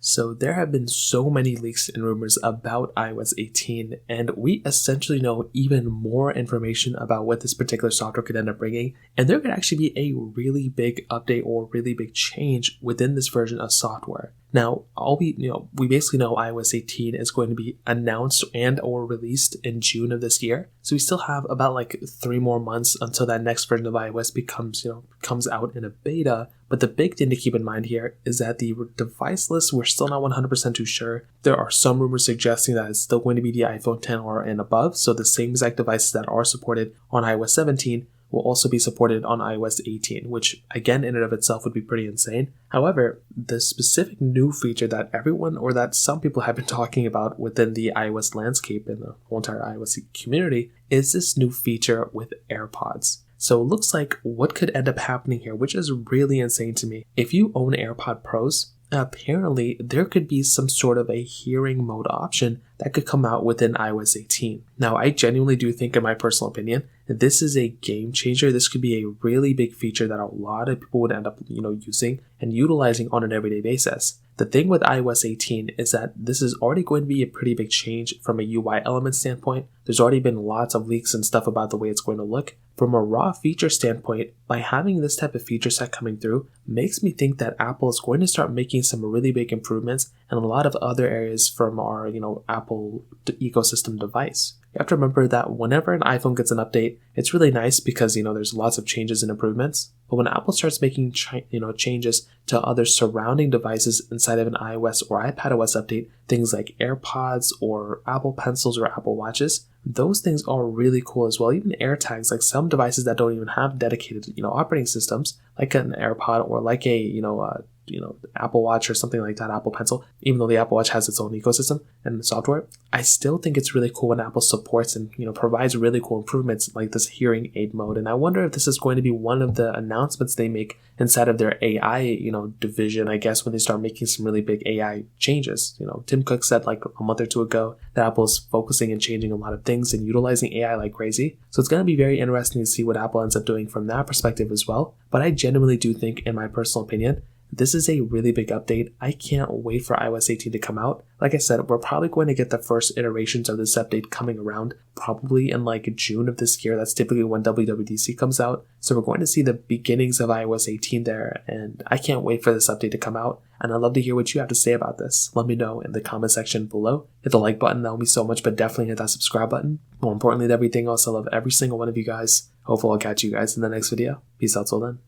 So there have been so many leaks and rumors about iOS 18, and we essentially know even more information about what this particular software could end up bringing, and there could actually be a really big update or really big change within this version of software. Now, we basically know iOS 18 is going to be announced and or released in June of this year. So we still have about like 3 more months until that next version of iOS comes out in a beta. But the big thing to keep in mind here is that the device list, we're still not 100% too sure. There are some rumors suggesting that it's still going to be the iPhone 10 or and above. So the same exact devices that are supported on iOS 17 will also be supported on iOS 18, which again in and of itself would be pretty insane. However, the specific new feature that everyone or that some people have been talking about within the iOS landscape and the whole entire iOS community is this new feature with AirPods. So it looks like what could end up happening here, which is really insane to me. If you own AirPod Pros, apparently there could be some sort of a hearing mode option that could come out within iOS 18. Now, I genuinely do think, in my personal opinion, this is a game changer. This could be a really big feature that a lot of people would end up, using and utilizing on an everyday basis. The thing with iOS 18 is that this is already going to be a pretty big change from a UI element standpoint. There's already been lots of leaks and stuff about the way it's going to look. From a raw feature standpoint, by having this type of feature set coming through makes me think that Apple is going to start making some really big improvements in a lot of other areas from our, Apple ecosystem device. You have to remember that whenever an iPhone gets an update, it's really nice because, there's lots of changes and improvements. But when Apple starts making, changes to other surrounding devices inside of an iOS or iPadOS update, things like AirPods or Apple Pencils or Apple Watches, those things are really cool as well. Even AirTags, like some devices that don't even have dedicated, operating systems, like an AirPod or like a, Apple Watch or something like that, Apple Pencil, even though the Apple Watch has its own ecosystem and software, I still think it's really cool when Apple supports and, provides really cool improvements like this hearing aid mode. And I wonder if this is going to be one of the announcements they make inside of their AI, division, I guess, when they start making some really big AI changes. Tim Cook said like a month or two ago that Apple is focusing and changing a lot of things and utilizing AI like crazy. So it's going to be very interesting to see what Apple ends up doing from that perspective as well. But I genuinely do think, in my personal opinion, this is a really big update. I can't wait for iOS 18 to come out. Like I said, we're probably going to get the first iterations of this update coming around probably in like June of this year. That's typically when WWDC comes out. So we're going to see the beginnings of iOS 18 there, and I can't wait for this update to come out. And I'd love to hear what you have to say about this. Let me know in the comment section below. Hit the like button, that would mean so much, but definitely hit that subscribe button. More importantly than everything else, I love every single one of you guys. Hopefully I'll catch you guys in the next video. Peace out till then.